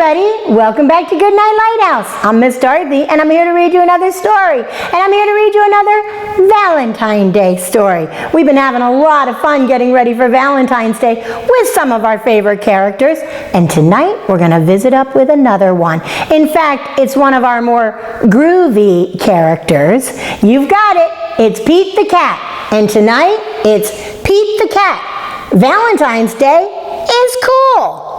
everybody, welcome back to Goodnight Lighthouse. I'm Miss Dorothy and I'm here to read you another story. And I'm here to read you another Valentine Day story. We've been having a lot of fun getting ready for Valentine's Day with some of our favorite characters. And tonight we're going to visit up with another one. In fact, it's one of our more groovy characters. You've got it. It's Pete the Cat. And tonight it's Pete the Cat. Valentine's Day is cool.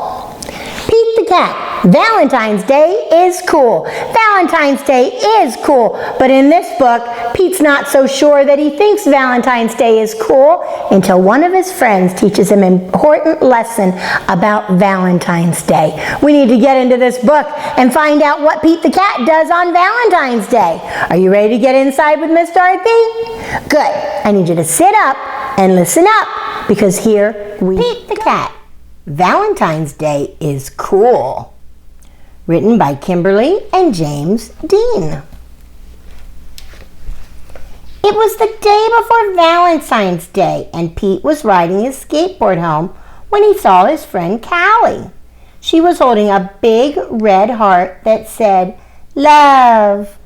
Pete the Cat. Valentine's Day is cool. Valentine's Day is cool. But in this book, Pete's not so sure that he thinks Valentine's Day is cool until one of his friends teaches him an important lesson about Valentine's Day. We need to get into this book and find out what Pete the Cat does on Valentine's Day. Are you ready to get inside with Miss Dorothy? Good. I need you to sit up and listen up because here we Pete the Cat. Valentine's Day is cool. Written by Kimberly and James Dean. It was the day before Valentine's Day, and Pete was riding his skateboard home when he saw his friend Callie. She was holding a big red heart that said, "Love."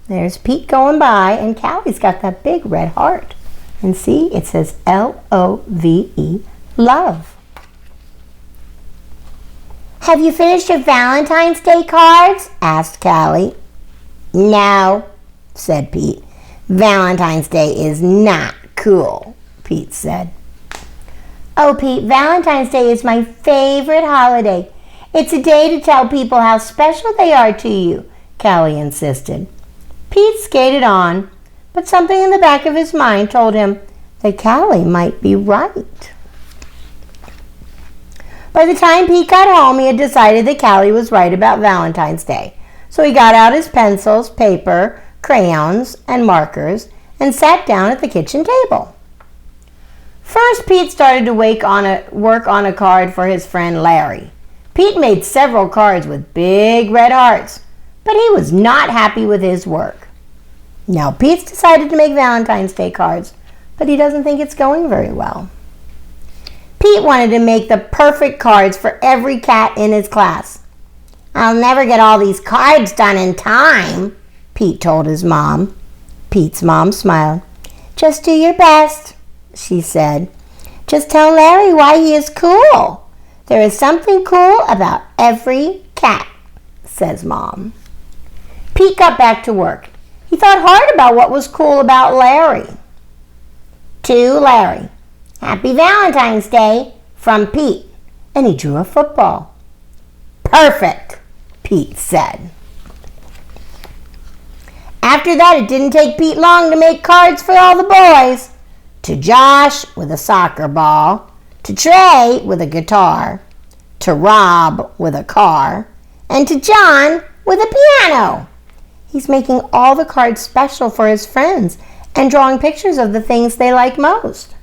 There's Pete going by, and Callie's got that big red heart. And see, it says L-O-V-E, love. "Have you finished your Valentine's Day cards?" asked Callie. "No," said Pete. "Valentine's Day is not cool," Pete said. "Oh, Pete, Valentine's Day is my favorite holiday. It's a day to tell people how special they are to you," Callie insisted. Pete skated on, but something in the back of his mind told him that Callie might be right. By the time Pete got home, he had decided that Callie was right about Valentine's Day. So he got out his pencils, paper, crayons, and markers and sat down at the kitchen table. First, Pete started to work on a card for his friend Larry. Pete made several cards with big red hearts, but he was not happy with his work. Now, Pete's decided to make Valentine's Day cards, but he doesn't think it's going very well. Pete wanted to make the perfect cards for every cat in his class. "I'll never get all these cards done in time," Pete told his mom. Pete's mom smiled. "Just do your best," she said. "Just tell Larry why he is cool. There is something cool about every cat," says Mom. Pete got back to work. He thought hard about what was cool about Larry. To Larry. "Happy Valentine's Day," from Pete, and he drew a football. "Perfect," Pete said. After that, it didn't take Pete long to make cards for all the boys. To Josh with a soccer ball, to Trey with a guitar, to Rob with a car, and to John with a piano. He's making all the cards special for his friends and drawing pictures of the things they like most.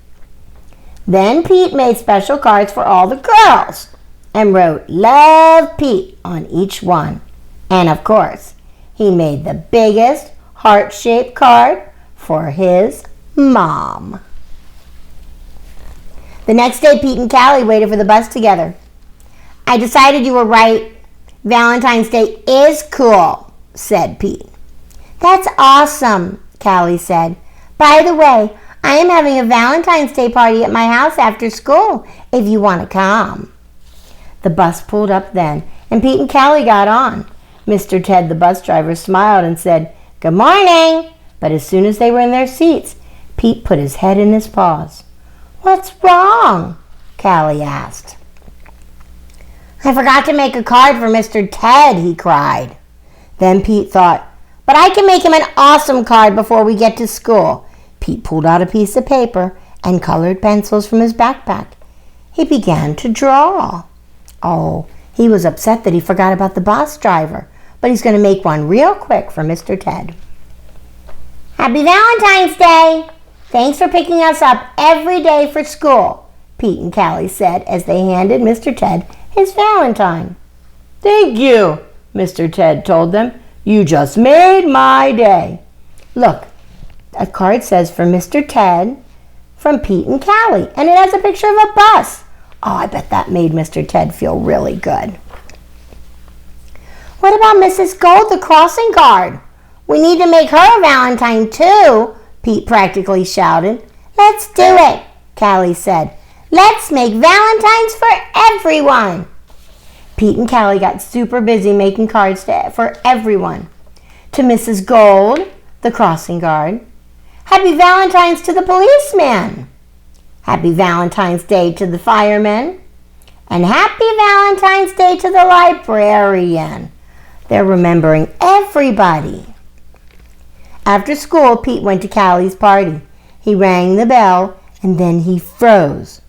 Then Pete made special cards for all the girls and wrote "Love Pete" on each one. And of course, he made the biggest heart-shaped card for his mom. The next day, Pete and Callie waited for the bus together. "I decided you were right. Valentine's Day is cool," said Pete. "That's awesome," Callie said. "By the way, I am having a Valentine's Day party at my house after school, if you want to come." The bus pulled up then, and Pete and Callie got on. Mr. Ted, the bus driver, smiled and said, "Good morning." But as soon as they were in their seats, Pete put his head in his paws. "What's wrong?" Callie asked. "I forgot to make a card for Mr. Ted," he cried. Then Pete thought, "But I can make him an awesome card before we get to school." Pete pulled out a piece of paper and colored pencils from his backpack. He began to draw. Oh, he was upset that he forgot about the bus driver, but he's going to make one real quick for Mr. Ted. "Happy Valentine's Day! Thanks for picking us up every day for school," Pete and Callie said as they handed Mr. Ted his Valentine. "Thank you," Mr. Ted told them. "You just made my day. Look, a card says for Mr. Ted from Pete and Callie, and it has a picture of a bus. Oh, I bet that made Mr. Ted feel really good." What about Mrs. Gold, the crossing guard? We need to make her a Valentine too, Pete practically shouted. Let's do it, Callie said. Let's make Valentines for everyone. Pete and Callie got super busy making cards for everyone. To Mrs. Gold, the crossing guard. Happy Valentine's to the policeman. Happy Valentine's Day to the fireman. And Happy Valentine's Day to the librarian. They're remembering everybody. After school, Pete went to Callie's party. He rang the bell and then he froze.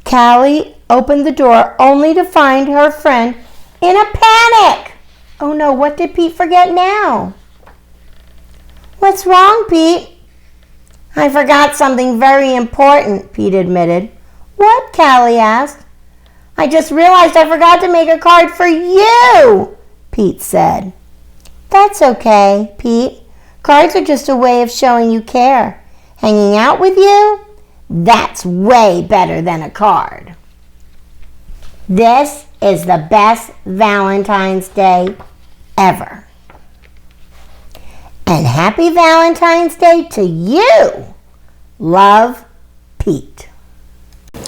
Callie opened the door only to find her friend in a panic. Oh no, what did Pete forget now? What's wrong, Pete? I forgot something very important, Pete admitted. What? Callie asked. I just realized I forgot to make a card for you, Pete said. That's okay, Pete. Cards are just a way of showing you care. Hanging out with you? That's way better than a card. This is the best Valentine's Day ever. And happy Valentine's Day to you. Love, Pete.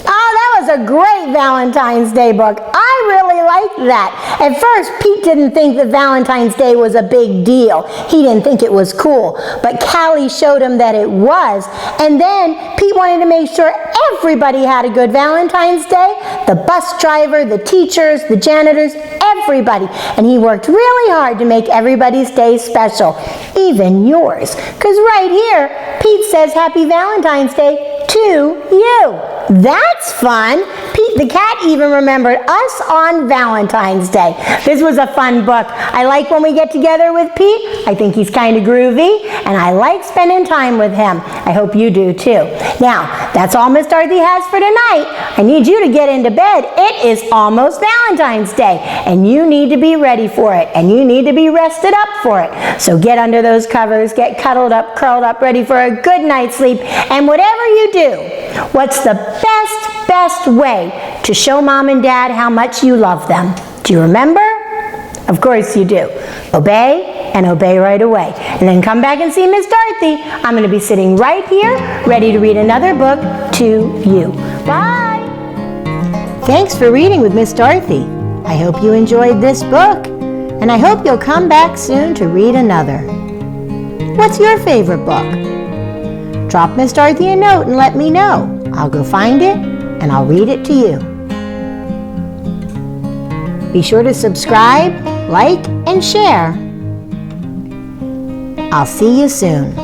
Oh, that was a great Valentine's Day book. I really liked that. At first, Pete didn't think that Valentine's Day was a big deal. He didn't think it was cool. But Callie showed him that it was. And then Pete wanted to make sure everybody had a good Valentine's Day. The bus driver, the teachers, the janitors, everybody. And he worked really hard to make everybody's day special. Even yours. Because right here, Pete says Happy Valentine's Day to you. That's fun. Pete the cat even remembered us on Valentine's Day. This was a fun book. I like when we get together with Pete. I think he's kind of groovy, and I like spending time with him. I hope you do too. Now, that's all Miss Dorothy has for tonight. I need you to get into bed. It is almost Valentine's Day, and you need to be ready for it, and you need to be rested up for it. So get under those covers, get cuddled up, curled up, ready for a good night's sleep, and whatever you do, what's the best way to show Mom and Dad how much you love them? Do you remember? Of course you do. Obey and obey right away. And then come back and see Miss Dorothy. I'm going to be sitting right here, ready to read another book to you. Bye! Thanks for reading with Miss Dorothy. I hope you enjoyed this book, and I hope you'll come back soon to read another. What's your favorite book? Drop Miss Dorothy a note and let me know. I'll go find it and I'll read it to you. Be sure to subscribe, like, and share. I'll see you soon.